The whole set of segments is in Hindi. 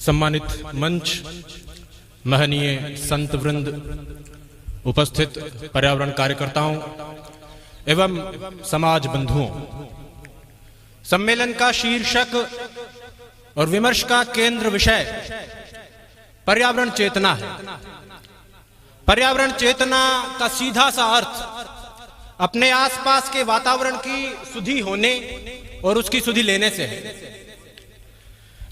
सम्मानित मंच, महनीय संत वृंद, उपस्थित पर्यावरण कार्यकर्ताओं एवं समाज बंधुओं, सम्मेलन का शीर्षक और विमर्श का केंद्र विषय पर्यावरण चेतना है। पर्यावरण चेतना का सीधा सा अर्थ अपने आसपास के वातावरण की सुधि होने और उसकी सुधि लेने से है।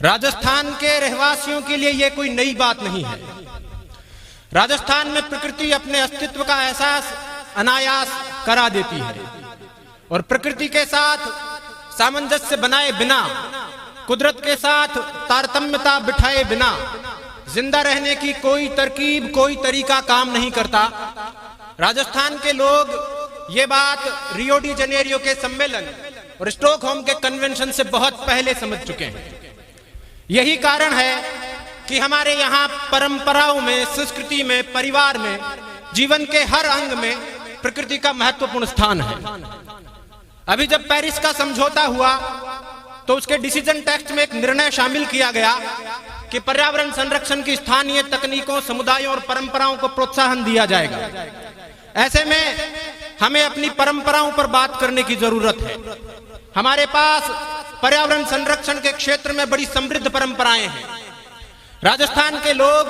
राजस्थान के रहवासियों के लिए यह कोई नई बात नहीं है। राजस्थान में प्रकृति अपने अस्तित्व का एहसास अनायास करा देती है और प्रकृति के साथ सामंजस्य बनाए बिना, कुदरत के साथ तारतम्यता बिठाए बिना जिंदा रहने की कोई तरकीब, कोई तरीका काम नहीं करता। राजस्थान के लोग ये बात रियो डी जनेरियो के सम्मेलन और स्टॉकहोम के कन्वेंशन से बहुत पहले समझ चुके हैं। यही कारण है कि हमारे यहाँ परंपराओं में, संस्कृति में, परिवार में, जीवन के हर अंग में प्रकृति का महत्वपूर्ण स्थान है। अभी जब पेरिस का समझौता हुआ तो उसके डिसीजन टेक्स्ट में एक निर्णय शामिल किया गया कि पर्यावरण संरक्षण की स्थानीय तकनीकों, समुदायों और परंपराओं को प्रोत्साहन दिया जाएगा। ऐसे में हमें अपनी परंपराओं पर बात करने की जरूरत है। हमारे पास पर्यावरण संरक्षण के क्षेत्र में बड़ी समृद्ध परंपराएं हैं। राजस्थान के लोग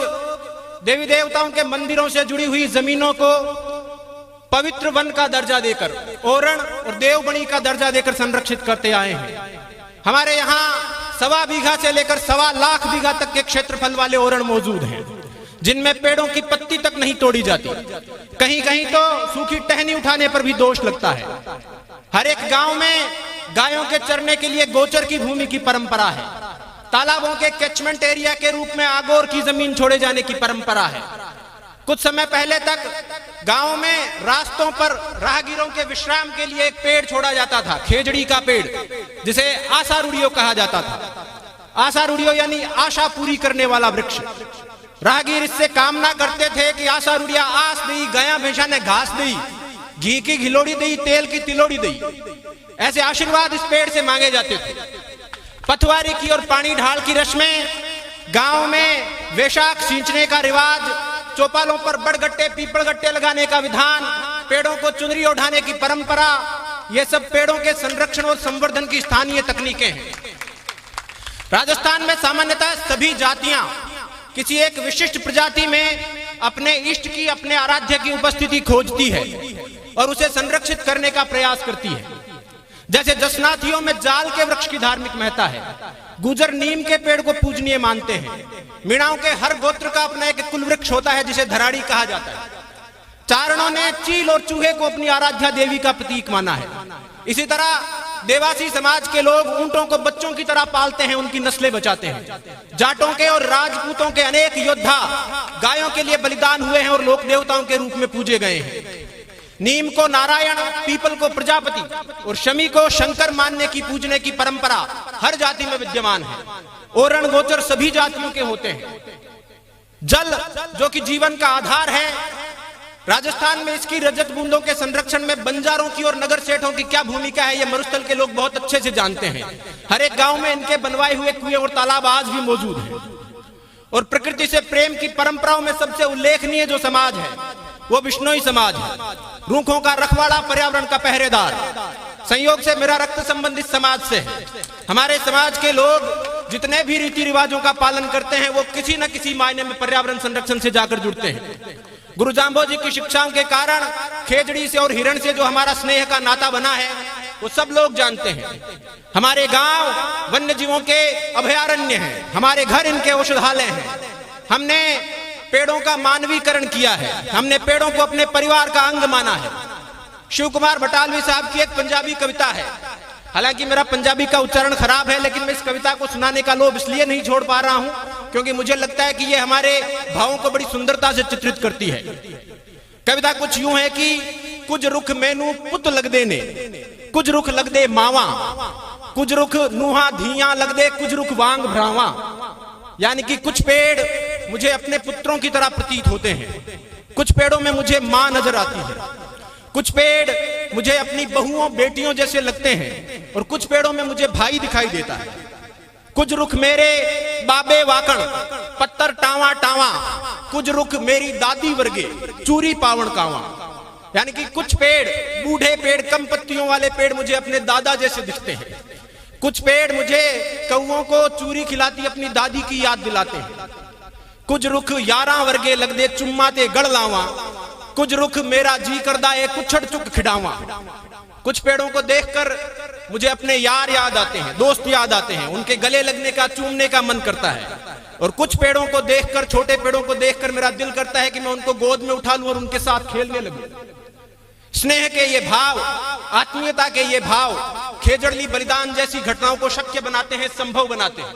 देवी देवताओं के मंदिरों से जुड़ी हुई जमीनों को पवित्र वन का दर्जा देकर, ओरण और देवबनी का दर्जा देकर संरक्षित करते आए हैं। हमारे यहाँ 1.25 बीघा से लेकर 1.25 लाख बीघा तक के क्षेत्रफल वाले ओरण मौजूद हैं, जिनमें पेड़ों की पत्ती तक नहीं तोड़ी जाती। कहीं कहीं तो सूखी टहनी उठाने पर भी दोष लगता है। हर एक गांव में गायों के चरने के लिए गोचर की भूमि की परंपरा है। तालाबों के कैचमेंट एरिया के रूप में आगोर की जमीन छोड़े जाने की परंपरा है। कुछ समय पहले तक गांव में रास्तों पर राहगीरों के विश्राम के लिए एक पेड़ छोड़ा जाता था, खेजड़ी का पेड़, जिसे आशारूढ़ियो कहा जाता था। आशारूढ़ियो यानी आशा पूरी करने वाला वृक्ष। राहगीर इससे कामना करते थे कि आशारूढ़िया आस दी, गया भैंसा ने घास दी, घी की घिलोड़ी दी, तेल की तिलोड़ी दी। ऐसे आशीर्वाद इस पेड़ से मांगे जाते थे। पथवारी की और पानी ढाल की रस्में, गांव में वैशाख सींचने का रिवाज, चौपालों पर बड़गट्टे, पीपलगट्टे लगाने का विधान, पेड़ों को चुनरी ओढ़ाने की परंपरा, ये सब पेड़ों के संरक्षण और संवर्धन की स्थानीय तकनीकें हैं। राजस्थान में सामान्यतः सभी जातियां किसी एक विशिष्ट प्रजाति में अपने इष्ट की, अपने आराध्य की उपस्थिति खोजती है और उसे संरक्षित करने का प्रयास करती है। जैसे जसनाथियों में जाल के वृक्ष की धार्मिक महत्ता है, गुजर नीम के पेड़ को पूजनीय मानते हैं। मीणाओं के हर गोत्र का अपना एक कुल वृक्ष होता है जिसे धराड़ी कहा जाता है। चारणों ने चील और चूहे को अपनी आराध्या देवी का प्रतीक माना है। इसी तरह देवासी समाज के लोग ऊंटों को बच्चों की तरह पालते हैं, उनकी नस्लें बचाते हैं। जाटों के और राजपूतों के अनेक योद्धा गायों के लिए बलिदान हुए हैं और लोक देवताओं के रूप में पूजे गए हैं। नीम को नारायण, पीपल को प्रजापति और शमी को शंकर मानने की, पूजने की परंपरा हर जाति में विद्यमान है। ओरण गोचर सभी जातियों के होते हैं। जल जो कि जीवन का आधार है, राजस्थान में इसकी रजत बूंदों के संरक्षण में बंजारों की और नगर सेठों की क्या भूमिका है, यह मरुस्थल के लोग बहुत अच्छे से जानते हैं। हर एक गांव में इनके बनवाए हुए कुएं और तालाब आज भी मौजूद हैं। और प्रकृति से प्रेम की परंपराओं में सबसे उल्लेखनीय जो समाज है वो बिश्नोई समाज है। रूखों का रखवाला, पर्यावरण का पहरेदार। संयोग से मेरा रक्त संबंधित समाज से है। हमारे समाज के लोग जितने भी रीति रिवाजों का पालन करते हैं वो किसी न किसी मायने में पर्यावरण संरक्षण से जाकर जुड़ते हैं। गुरु जाम्बो जी की शिक्षाओं के कारण खेजड़ी से और हिरण से जो हमारा स्नेह का नाता बना है वो सब लोग जानते हैं। हमारे गांव वन्य जीवों के अभयारण्य हैं, हमारे घर इनके औषधालय हैं। हमने पेड़ों का मानवीकरण किया है, हमने पेड़ों को अपने परिवार का अंग माना है। शिव कुमार बटालवी साहब की एक पंजाबी कविता है। हालांकि मेरा पंजाबी का उच्चारण खराब है, लेकिन मैं इस कविता को सुनाने का लोभ इसलिए नहीं छोड़ पा रहा हूं क्योंकि मुझे लगता है कि ये हमारे भावों को बड़ी सुंदरता से चित्रित करती है। कविता कुछ यूं है कि कुछ रुख मैनू पुत लगदे ने, कुछ रुख लगदे मावा, कुछ रुख नूहा धिया लगदे, कुछ रुख वांग भ्रावा। यानी कि कुछ पेड़ मुझे अपने पुत्रों की तरह प्रतीत होते हैं, कुछ पेड़ों में मुझे मां नजर आती है, कुछ पेड़ मुझे अपनी बहुओं बेटियों जैसे लगते हैं और कुछ पेड़ों में मुझे भाई दिखाई देता है। कुछ रुख मेरे बाबे वाकण पत्तर टावा टावा, कुछ रुख मेरी दादी वर्गे चूरी पावण कावा। यानी कि कुछ पेड़, बूढ़े पेड़, कम पत्तियों वाले पेड़ मुझे अपने दादा जैसे दिखते हैं, कुछ पेड़ मुझे कौओं को चूरी खिलाती अपनी दादी की याद दिलाते हैं, कुछ रुख यारा वर्गे लगदे चुम्मा ते गड़ लावा, कुछ रुख मेरा जी करदा ए कुछड़ चुक खिडावा। कुछ पेड़ों को देखकर मुझे अपने यार याद आते हैं, दोस्त याद आते हैं, उनके गले लगने का, चूमने का मन करता है। और कुछ पेड़ों को देखकर, छोटे पेड़ों को देखकर मेरा दिल करता है कि मैं उनको गोद में उठा लूं और उनके साथ खेलने लगूं। स्नेह के ये भाव, आत्मीयता के ये भाव खेजड़ली बलिदान जैसी घटनाओं को शक्य बनाते हैं, संभव बनाते हैं।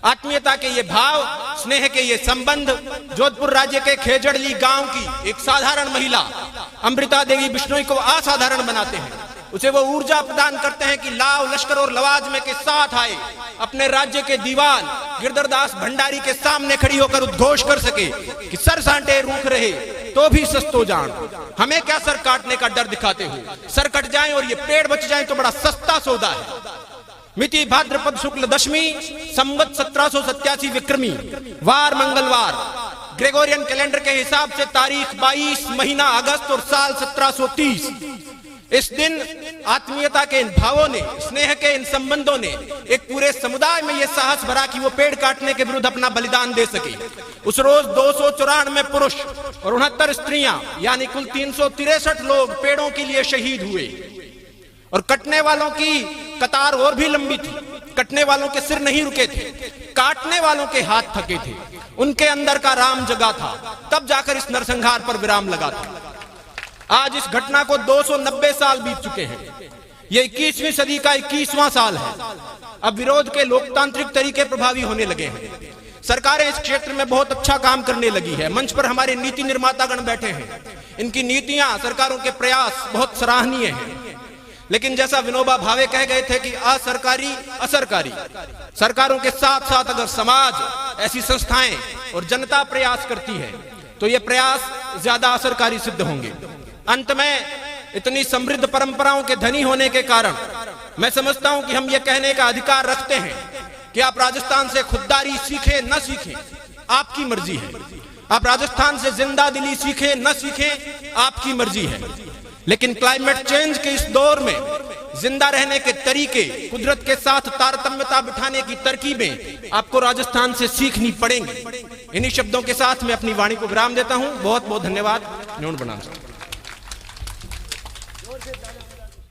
आत्मीयता के ये भाव, स्नेह के ये संबंध जोधपुर राज्य के खेजड़ली गांव की एक साधारण महिला अमृता देवी बिश्नोई को असाधारण बनाते हैं। उसे वो ऊर्जा प्रदान करते हैं कि लाव लश्कर और लवाजमे के साथ आए, अपने राज्य के दीवान गिरधरदास भंडारी के सामने खड़ी होकर उद्घोष कर सके कि सर सांटे रूख रहे तो भी सस्तो जान, हमें क्या सर काटने का डर दिखाते हो, सर कट जाए और ये पेड़ बच जाए तो बड़ा सस्ता सौदा है। मिति भाद्रपद शुक्ल दशमी संवत 1787 विक्रमी, वार मंगलवार, ग्रेगोरियन कैलेंडर के हिसाब से तारीख 22 महीना अगस्त और साल 1730। इस दिन आत्मीयता के इन भावों ने, स्नेह के इन संबंधों ने एक पूरे समुदाय में यह साहस भरा कि वो पेड़ काटने के विरुद्ध अपना बलिदान दे सके। उस रोज 294 पुरुष और 69 स्त्रियां, यानी कुल 363 लोग पेड़ों के लिए शहीद हुए। और कटने वालों की कतार और भी लंबी थी। कटने वालों के सिर नहीं रुके थे, काटने वालों के हाथ थके थे, उनके अंदर का राम जगा था, तब जाकर इस नरसंहार पर विराम लगा था। आज इस घटना को 290 साल बीत चुके हैं। ये 21वीं सदी का 21वां साल है। अब विरोध के लोकतांत्रिक तरीके प्रभावी होने लगे हैं। सरकारें इस क्षेत्र में बहुत अच्छा काम करने लगी है। मंच पर हमारे नीति निर्मातागण बैठे हैं। इनकी नीतियां, सरकारों के प्रयास बहुत सराहनीय हैं। लेकिन जैसा विनोबा भावे कह गए थे कि असरकारी असरकारी, सरकारों के साथ साथ अगर समाज, ऐसी संस्थाएं और जनता प्रयास करती है तो ये प्रयास ज्यादा असरकारी सिद्ध होंगे। अंत में इतनी समृद्ध परंपराओं के धनी होने के कारण मैं समझता हूं कि हम ये कहने का अधिकार रखते हैं कि आप राजस्थान से खुददारी सीखें न सीखें, आपकी मर्जी है। आप राजस्थान से जिंदा दिली सीखें न सीखें, आपकी मर्जी है। लेकिन क्लाइमेट चेंज के इस दौर में जिंदा रहने के तरीके, कुदरत के साथ तारतम्यता बिठाने की तरकीबें आपको राजस्थान से सीखनी पड़ेंगी। इन्हीं शब्दों के साथ मैं अपनी वाणी को विराम देता हूं। बहुत बहुत धन्यवाद। न्यून बनाम।